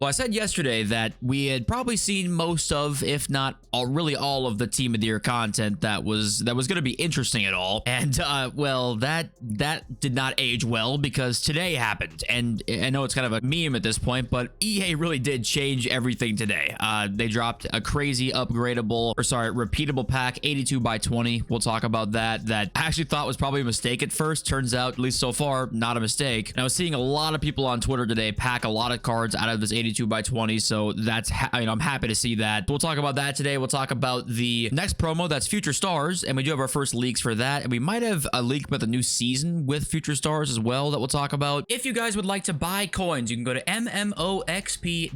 Well, I said yesterday that we had probably seen most of, if not really all of the Team of the Year content that was going to be interesting at all. And well, that did not age well because today happened. And I know it's kind of a meme at this point, but EA really did change everything today. They dropped a crazy repeatable pack, 82 by 20. We'll talk about that. That I actually thought was probably a mistake at first. Turns out, at least so far, not a mistake. And I was seeing a lot of people on Twitter today pack a lot of cards out of this 82 by 20, so that's I'm happy to see that. We'll talk about that today. We'll talk about the next promo, that's Future Stars, and we do have our first leaks for that, and we might have a leak about the new season with Future Stars as well that we'll talk about. If you guys would like to buy coins, you can go to mmoxp.com.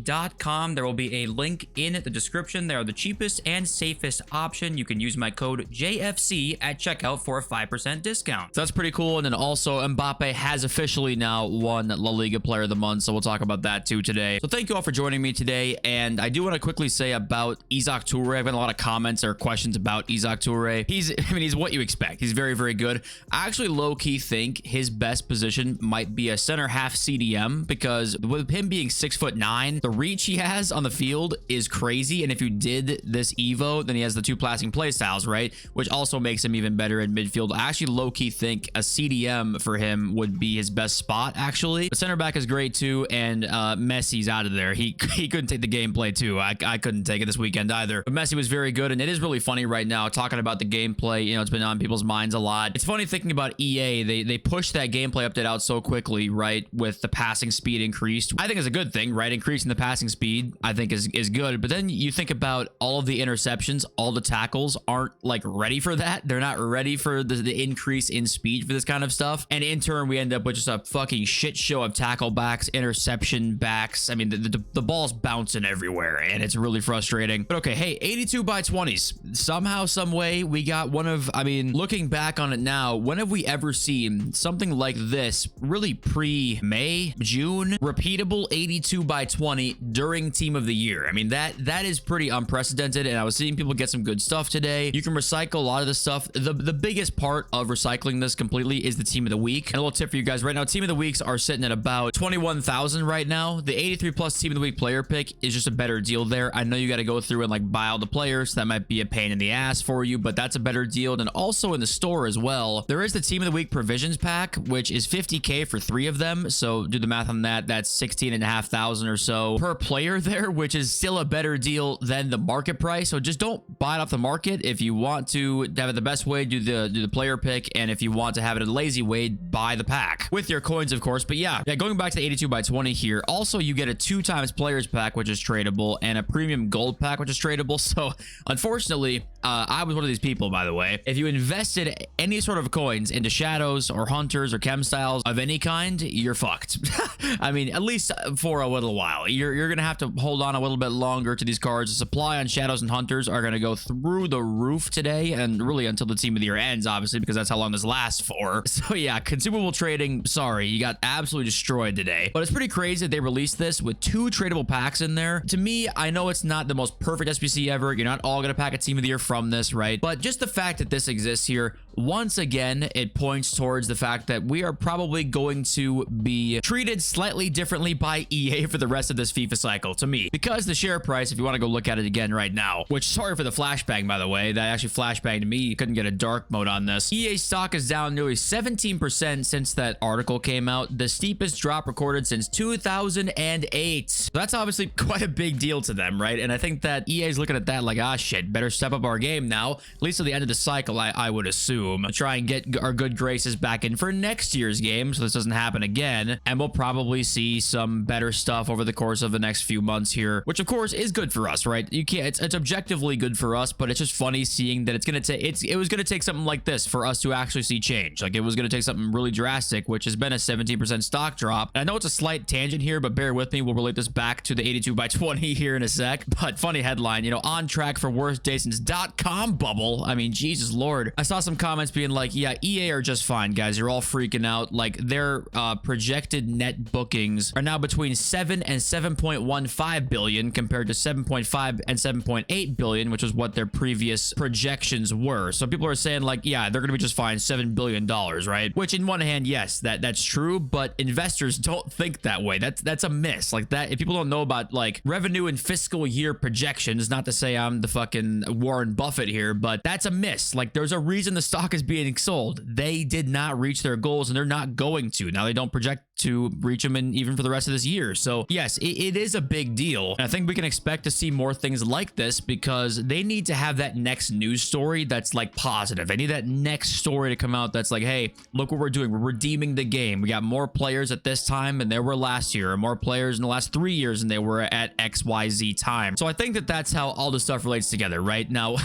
There will be a link in the description. They are the cheapest and safest option. You can use my code JFC at checkout for a 5% discount. So that's pretty cool. And then also Mbappé has officially now won La Liga Player of the Month, so we'll talk about that too today. So thank you all for joining me today, and I do want to quickly say about Isaac Toure. I've got a lot of comments or questions about Isaac Toure. He's what you expect. He's very, very good. I actually low-key think his best position might be a center half CDM, because with him being 6'9", the reach he has on the field is crazy, and if you did this Evo, then he has the two passing play styles, right? Which also makes him even better in midfield. I actually low-key think a CDM for him would be his best spot, actually. The center back is great too, and Messi's out of there. He couldn't take the gameplay too. I couldn't take it this weekend either. But Messi was very good, and it is really funny right now talking about the gameplay. You know, it's been on people's minds a lot. It's funny thinking about EA. They pushed that gameplay update out so quickly, right? With the passing speed increased. I think it's a good thing, right? Increasing the passing speed, I think is good. But then you think about all of the interceptions, all the tackles aren't like ready for that. They're not ready for the increase in speed for this kind of stuff. And in turn, we end up with just a fucking shit show of tackle backs, interception backs. I mean, the ball's bouncing everywhere, and it's really frustrating. But okay, hey, 82 by 20s. Somehow, some way, we got one of, I mean, looking back on it now, when have we ever seen something like this, really pre-May, June, repeatable 82 by 20 during Team of the Year? I mean, that is pretty unprecedented, and I was seeing people get some good stuff today. You can recycle a lot of this stuff. The biggest part of recycling this completely is the Team of the Week. And a little tip for you guys right now, Team of the Weeks are sitting at about 21,000 right now. The 83 plus Team of the Week player pick is just a better deal there. I know you got to go through and like buy all the players. That might be a pain in the ass for you, but that's a better deal. And also in the store as well, there is the Team of the Week provisions pack, which is 50k for 3 of them. So do the math on that. That's 16,500 or so per player there, which is still a better deal than the market price. So just don't buy it off the market. If you want to have it the best way, do the player pick, and if you want to have it a lazy way, buy the pack with your coins, of course. But yeah, going back to the 82 by 20 here, also you get a 2 times players pack, which is tradable, and a premium gold pack, which is tradable. So unfortunately, I was one of these people, by the way. If you invested any sort of coins into shadows or hunters or chem styles of any kind, you're fucked. I mean, at least for a little while. You're gonna have to hold on a little bit longer to these cards. The supply on shadows and hunters are gonna go through the roof today, and really until the Team of the Year ends, obviously, because that's how long this lasts for. So yeah, consumable trading, sorry, you got absolutely destroyed today. But it's pretty crazy that they released this with 2 tradable packs in there. To me, I know it's not the most perfect SBC ever. You're not all gonna pack a Team of the Year from this, right? But just the fact that this exists here, once again, it points towards the fact that we are probably going to be treated slightly differently by EA for the rest of this FIFA cycle, to me. Because the share price, if you want to go look at it again right now, which, sorry for the flashbang, by the way, that actually flashbanged me. You couldn't get a dark mode on this. EA stock is down nearly 17% since that article came out, the steepest drop recorded since 2008. So that's obviously quite a big deal to them, right? And I think that EA is looking at that like, ah, shit, better step up our game now, at least at the end of the cycle, I would assume. Try and get our good graces back in for next year's game, so this doesn't happen again, and we'll probably see some better stuff over the course of the next few months here, which of course is good for us, right? You can't, it's objectively good for us, but it's just funny seeing that it's gonna take, it was gonna take something like this for us to actually see change. Like, it was gonna take something really drastic, which has been a 17% stock drop. And I know it's a slight tangent here, but bear with me, we'll relate this back to the 82 by 20 here in a sec. But funny headline, you know, on track for worst day since .com bubble. I mean, Jesus Lord. I saw some comments comments being like, yeah, EA are just fine, guys. You're all freaking out. Like, their projected net bookings are now between 7 and 7.15 billion compared to 7.5 and 7.8 billion, which is what their previous projections were. So people are saying like, yeah, they're gonna be just fine, $7 billion, right? Which in one hand, yes, that's true, but investors don't think that way. That's a miss. Like that, if people don't know about like revenue and fiscal year projections, not to say I'm the fucking Warren Buffett here, but that's a miss. Like there's a reason the stock is being sold. They did not reach their goals and they're not going to. Now they don't project to reach them in even for the rest of this year. So yes, it is a big deal. And I think we can expect to see more things like this because they need to have that next news story that's like positive. They need that next story to come out that's like, hey, look what we're doing. We're redeeming the game. We got more players at this time than there were last year, or more players in the last 3 years than they were at XYZ time. So I think that that's how all this stuff relates together, right? Now,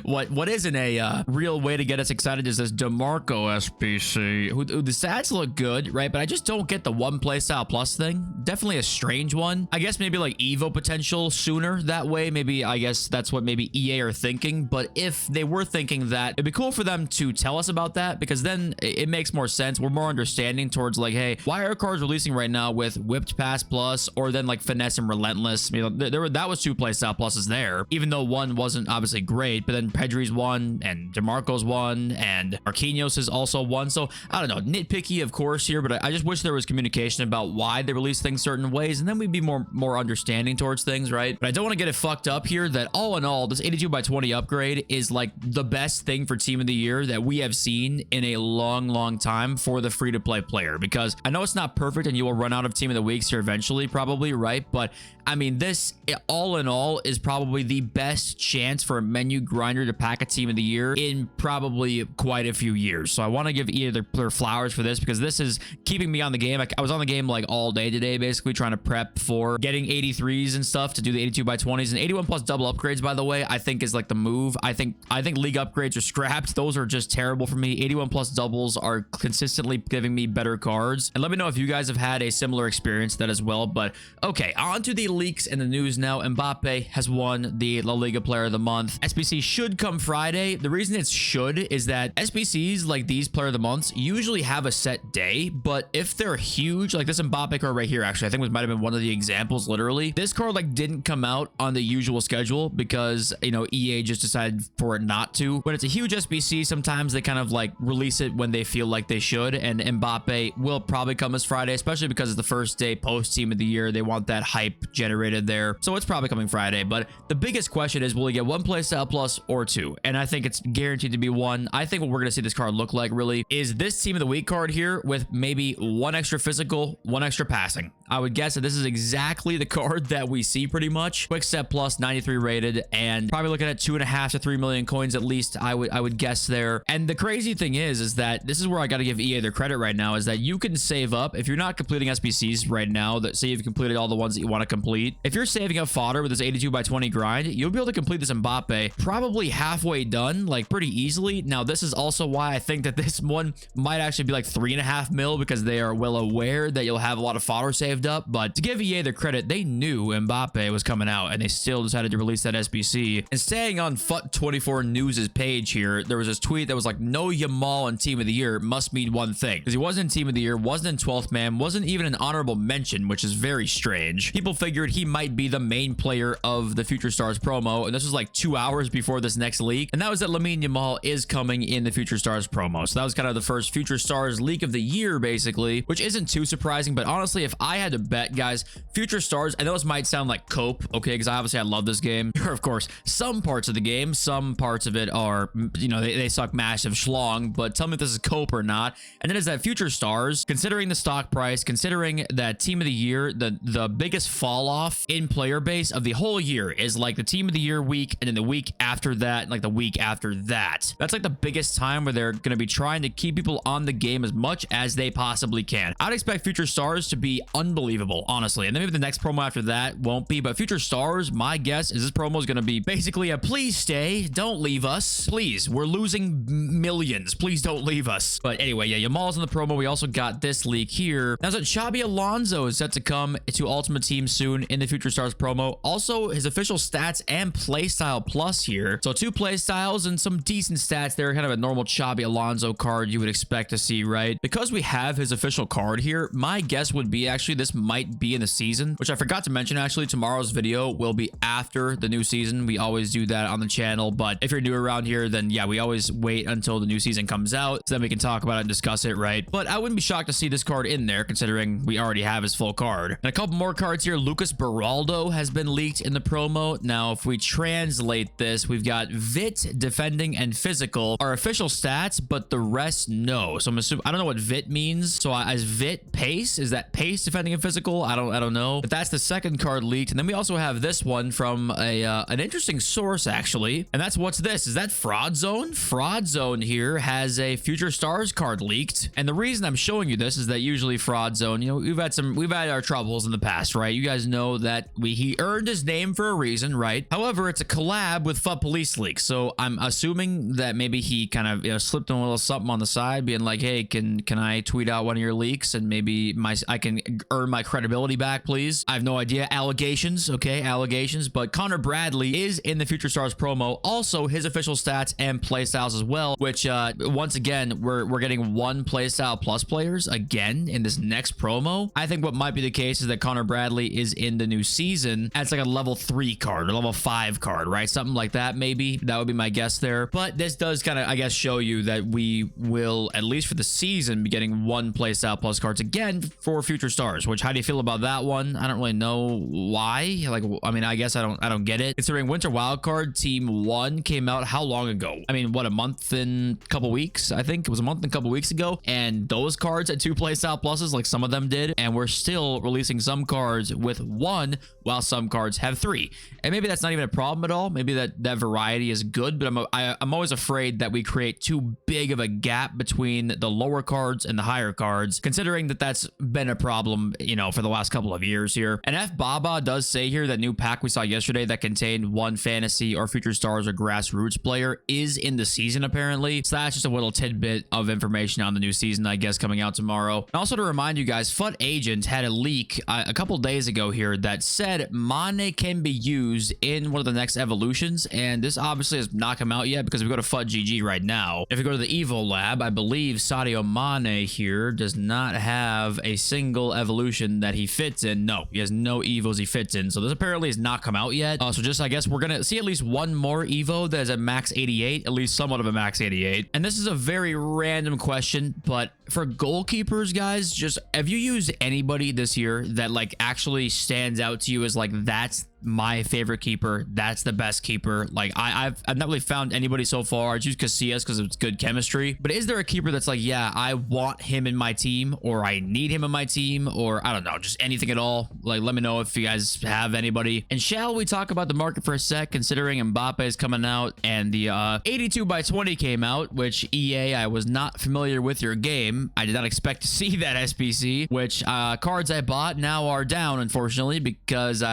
what isn't a real way to get us excited is this DeMarco SBC, who the stats look good, right? But I just don't get the one playstyle plus thing. Definitely a strange one. I guess maybe like Evo potential sooner that way. Maybe I guess that's what maybe EA are thinking. But if they were thinking that, it'd be cool for them to tell us about that because then it makes more sense. We're more understanding towards like, hey, why are cards releasing right now with Whipped Pass Plus or then like Finesse and Relentless? You know, that was 2 playstyle pluses there, even though one wasn't obviously great, but then Pedri's one and DeMarco's one and Marquinhos is also one. So I don't know, nitpicky of course here, but I just wish there was communication about why they release things certain ways, and then we'd be more understanding towards things, right? But I don't want to get it fucked up here that all in all, this 82/20 upgrade is like the best thing for team of the year that we have seen in a long time for the free-to-play player, because I know it's not perfect and you will run out of team of the weeks here eventually, probably, right? But I mean, this all in all is probably the best chance for a menu grinder to pack a team of the year in probably quite a few years. So I want to give EA their flowers for this because this is keeping me on the game. I was on the game like all day today, basically trying to prep for getting 83s and stuff to do the 82/20s, and 81 plus double upgrades, by the way, I think is like the move. I think league upgrades are scrapped. Those are just terrible for me. 81 plus doubles are consistently giving me better cards. And let me know if you guys have had a similar experience to that as well. But okay, on to the leaks and the news now. Mbappé has won the La Liga Player of the Month. SBC should come Friday. The reason it's should is that SBCs like these Player of the Months usually have a set day, but if they're huge, like this Mbappé card right here, actually, I think it might have been one of the examples, literally. This card like didn't come out on the usual schedule because, you know, EA just decided for it not to. When it's a huge SBC, sometimes they kind of like release it when they feel like they should, and Mbappé will probably come as Friday, especially because it's the first day post team of the year. They want that hype generated there. So it's probably coming Friday, but the biggest question is, will he get 1 playstyle plus or 2? And I think it's guaranteed to be 1. I think what we're going to see this card look like really is this team of the week card here with maybe 1 extra physical, 1 extra passing. I would guess that this is exactly the card that we see pretty much. Quick Step Plus, 93 rated, and probably looking at 2.5 to 3 million coins at least, I would guess there. And the crazy thing is that this is where I got to give EA their credit right now, is that you can save up if you're not completing SBCs right now, that say you've completed all the ones that you want to complete. If you're saving up fodder with this 82/20 grind, you'll be able to complete this Mbappé probably halfway done, like pretty easily. Now, this is also why I think that this one might actually be like 3.5 mil, because they are well aware that you'll have a lot of fodder saved up. But to give EA their credit, they knew Mbappé was coming out and they still decided to release that SBC. And staying on FUT24 News' page here, there was this tweet that was like, no Yamal in team of the year must mean one thing, because he wasn't in team of the year, wasn't in 12th man, wasn't even an honorable mention, which is very strange. People figured he might be the main player of the Future Stars promo, and this was like 2 hours before this next leak, and that was that Lamine Yamal is coming in the Future Stars promo. So that was kind of the first Future Stars leak of the year, basically, which isn't too surprising. But honestly, if I had to bet, guys, Future Stars, I know this might sound like cope, okay, because obviously I love this game. Of course, some parts of the game, some parts of it are, you know, they suck massive schlong, but tell me if this is cope or not. And then is that Future Stars, considering the stock price, considering that team of the year, the biggest fall off in player base of the whole year is like the team of the year week, and then the week after that, like the week after that. That's like the biggest time where they're going to be trying to keep people on the game as much as they possibly can. I'd expect Future Stars to be unbelievable, honestly. And then maybe the next promo after that won't be, but Future Stars, my guess is this promo is going to be basically a please stay, don't leave us, please, we're losing millions, please don't leave us. But anyway, yeah, Yamal's in the promo. We also got this leak here. Now that Xabi Alonso is set to come to Ultimate Team soon, soon in the Future Stars promo. Also, his official stats and playstyle plus here. So 2 playstyles and some decent stats there. Kind of a normal Xabi Alonso card you would expect to see, right? Because we have his official card here, my guess would be actually this might be in the season, which I forgot to mention actually. Tomorrow's video will be after the new season. We always do that on the channel, but if you're new around here, then yeah, we always wait until the new season comes out so then we can talk about it and discuss it, right? But I wouldn't be shocked to see this card in there considering we already have his full card. And a couple more cards here. Lucas Beraldo has been leaked in the promo. Now, if we translate this, we've got Vit, defending, and physical are official stats, but the rest no. So I'm assuming, I don't know what Vit means. So as Vit pace, is that pace, defending, and physical? I don't know. But that's the second card leaked. And then we also have this one from an interesting source actually. And that's what's this? Is that Fraud Zone? Fraud Zone here has a Future Stars card leaked. And the reason I'm showing you this is that usually Fraud Zone, you know, we've had our troubles in the past, right? You guys know that he earned his name for a reason, right? However, it's a collab with FUT Police League. So I'm assuming that maybe he kind of, you know, slipped in a little something on the side being like, hey, can I tweet out one of your leaks and maybe I can earn my credibility back, please? I have no idea. Allegations, okay, allegations. But Connor Bradley is in the Future Stars promo. Also, his official stats and playstyles as well, which once again, we're getting 1 playstyle plus players again in this next promo. I think what might be the case is that Connor Bradley is in the new season as like a level 3 card or level 5 card, right? Something like that, maybe. That would be my guess there. But this does kind of, I guess, show you that we will, at least for the season, be getting 1 playstyle plus cards again for Future Stars, which, how do you feel about that one? I don't really know why. Like, I mean, I guess I don't get it. Considering Winter Wildcard Team 1 came out how long ago? I mean, what, a month and a couple weeks? I think it was a month and a couple weeks ago. And those cards had 2 playstyle pluses, like some of them did. And we're still releasing some cards with 1, while some cards have 3. And maybe that's not even a problem at all. Maybe that variety is good, but I'm always afraid that we create too big of a gap between the lower cards and the higher cards, considering that that's been a problem, you know, for the last couple of years here. And F Baba does say here that new pack we saw yesterday that contained 1 fantasy or Future Stars or grassroots player is in the season apparently. So that's just a little tidbit of information on the new season, I guess, coming out tomorrow. And also to remind you guys, FUT Agent had a leak a couple days ago here that said Mane can be used in one of the next evolutions, and this obviously has not come out yet because if we go to FUT GG right now, if we go to the Evo lab, I believe Sadio Mane here does not have a single evolution that he fits in. No, he has no Evos he fits in. So this apparently has not come out yet. So just, I guess we're gonna see at least 1 more Evo that is at max 88, at least somewhat of a max 88. And this is a very random question, but for goalkeepers, guys, just have you used anybody this year that like actually stands out to you as like, that's my favorite keeper, that's the best keeper? Like I've not really found anybody so far. I choose Casillas because it's good chemistry, but is there a keeper that's like, yeah, I want him in my team, or I need him in my team, or I don't know, just anything at all? Like, let me know if you guys have anybody. And shall we talk about the market for a sec, considering Mbappé is coming out and the 82 by 20 came out, which EA, I was not familiar with your game. I did not expect to see that SBC, which cards I bought now are down, unfortunately, because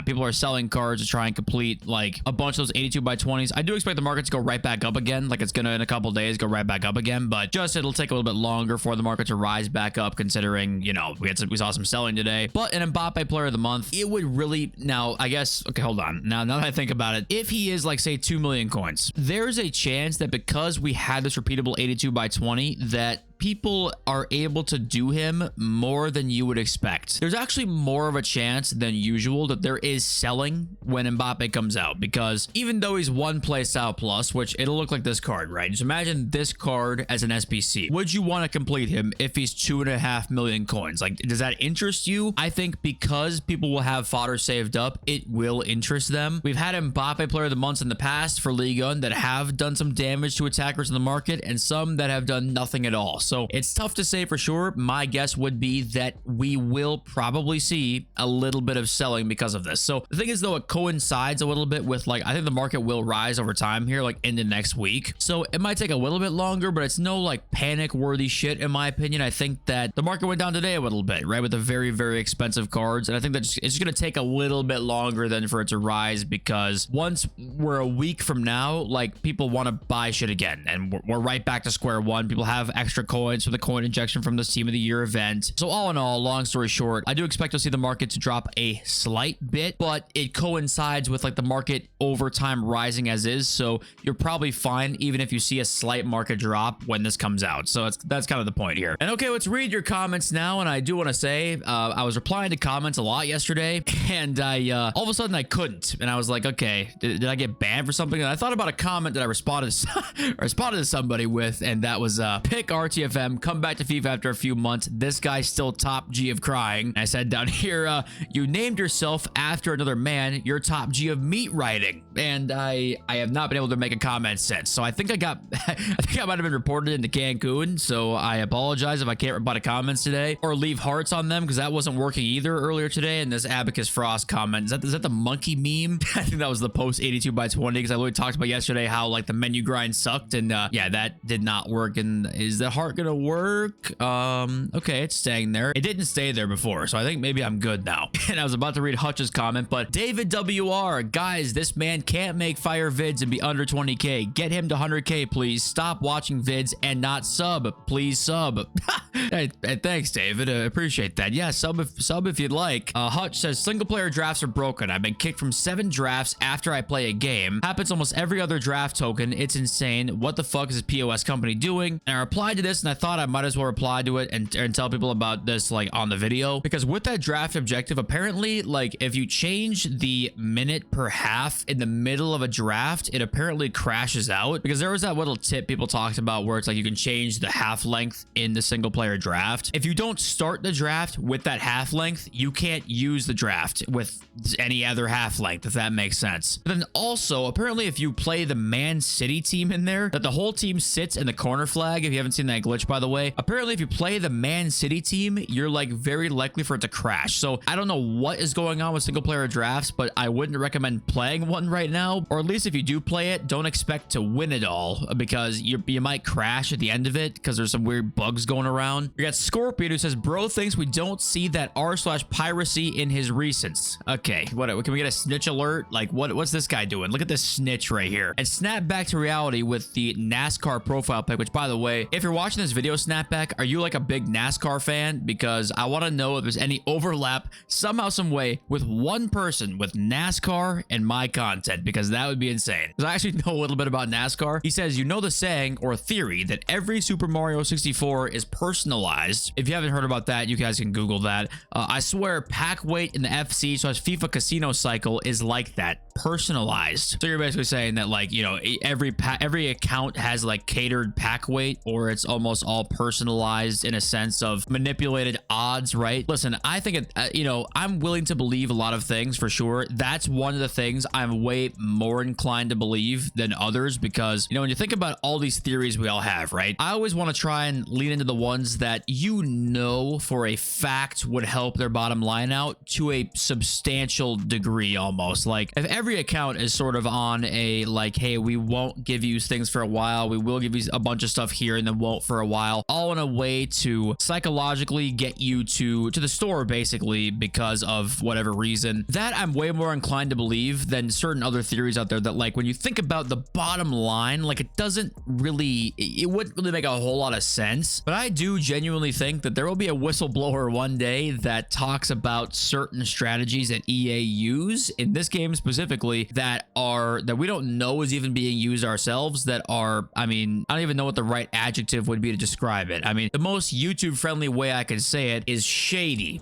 people are selling cards to try and complete like a bunch of those 82 by 20s. I do expect the market to go right back up again. Like it's gonna in a couple days go right back up again, but just it'll take a little bit longer for the market to rise back up, considering, you know, we saw some selling today. But an Mbappé player of the month, it would really, now I guess, okay, hold on, now that I think about it, if he is like, say, 2 million coins, there's a chance that because we had this repeatable 82 by 20 that people are able to do him more than you would expect. There's actually more of a chance than usual that there is selling when Mbappé comes out, because even though he's 1 playstyle plus, which it'll look like this card, right? Just imagine this card as an SBC. Would you want to complete him if he's 2.5 million coins? Like, does that interest you? I think because people will have fodder saved up, it will interest them. We've had Mbappé player of the months in the past for Ligue 1 that have done some damage to attackers in the market, and some that have done nothing at all. So it's tough to say for sure. My guess would be that we will probably see a little bit of selling because of this. So the thing is, though, it coincides a little bit with, like, I think the market will rise over time here, like into next week. So it might take a little bit longer, but it's no like panic worthy shit in my opinion. I think that the market went down today a little bit, right, with the very, very expensive cards. And I think that it's just going to take a little bit longer than for it to rise, because once we're a week from now, like, people want to buy shit again, and we're right back to square one. People have extra coins for the coin injection from this Team of the Year event. So all in all, long story short, I do expect to see the market to drop a slight bit, but it coincides with like the market over time rising as is. So you're probably fine even if you see a slight market drop when this comes out. So that's kind of the point here. And okay, let's read your comments now. And I do want to say, I was replying to comments a lot yesterday, and I all of a sudden I couldn't, and I was like, okay, did I get banned for something? And I thought about a comment that I responded to somebody with, and that was pick RTFM, come back to FIFA after a few months. This guy's still top G of crying. And I said down here, you named yourself after another man. You're top G of meat writing, and I have not been able to make a comment since. So I think I got I think I might have been reported into Cancun. So I apologize if I can't reply to comments today or leave hearts on them, because that wasn't working either earlier today. And this Abacus Frost comment, is that the monkey meme? I think that was the post 82 by 20, because I literally talked about yesterday how like the menu grind sucked, and yeah, that did not work. And is the heart gonna work? Okay, it's staying there. It didn't stay there before, so I think maybe I'm good now. And I was about to read Hutch's comment, but David WR, guys, this man can't make fire vids and be under 20k. Get him to 100k, please. Stop watching vids and not sub. Please sub. Hey, thanks, David. I appreciate that. Yeah, sub if you'd like. Hutch says single player drafts are broken. I've been kicked from 7 drafts after I play a game. Happens almost every other draft token. It's insane. What the fuck is this POS company doing? And I replied to this, and I thought I might as well reply to it and tell people about this like on the video, because with that draft objective, apparently like if you change the minute per half in the middle of a draft, it apparently crashes out, because there was that little tip people talked about where it's like you can change the half length in the single player draft. If you don't start the draft with that half length, you can't use the draft with any other half length, if that makes sense. But then also, apparently if you play the Man City team in there, that the whole team sits in the corner flag. If you haven't seen that glitch, by the way, apparently if you play the Man City team, you're like very likely for it to crash. So I don't know what is going on with single player drafts, but I wouldn't recommend playing one right now, or at least if you do play it, don't expect to win it all, because you might crash at the end of it because there's some weird bugs going around. We got Scorpion who says, bro thinks we don't see that r/piracy in his recents. Okay, what can we get a snitch alert? Like what's this guy doing? Look at this snitch right here. And snap back to reality with the NASCAR profile pic, which by the way, if you're watching this video, snapback, are you like a big NASCAR fan? Because I want to know if there's any overlap somehow, some way with one person with NASCAR and my content, because that would be insane. Because I actually know a little bit about NASCAR. He says, you know the saying or theory that every Super Mario 64 is personalized. If you haven't heard about that, you guys can Google that. I swear pack weight in the FC / FIFA casino cycle is like that, personalized. So you're basically saying that like, you know, every account has like catered pack weight, or it's almost all personalized in a sense of manipulated odds, right? Listen, I think you know, I'm willing to believe a lot of things for sure. That's one of the things I'm way more inclined to believe than others, because you know, when you think about all these theories we all have, right, I always want to try and lean into the ones that you know for a fact would help their bottom line out to a substantial degree. Almost like if every account is sort of on a like, hey, we won't give you things for a while, we will give you a bunch of stuff here and then won't for a while, all in a way to psychologically get you to the store basically because of whatever reason, that I'm way more inclined to believe than certain other theories out there that like when you think about the bottom line, like it wouldn't really make a whole lot of sense. But I do genuinely think that there will be a whistleblower one day that talks about certain strategies that EA use in this game specifically that we don't know is even being used ourselves, that are, I mean, I don't even know what the right adjective would be to describe it. I mean, the most YouTube friendly way I could say it is shady.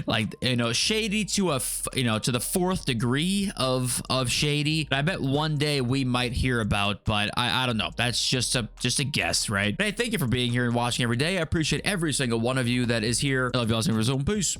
Like, you know, shady to the 4th degree of shady. And I bet one day we might hear about, but I don't know. That's just a guess, right? But hey, thank you for being here and watching every day. I appreciate every single one of you that is here. I love you all. Peace.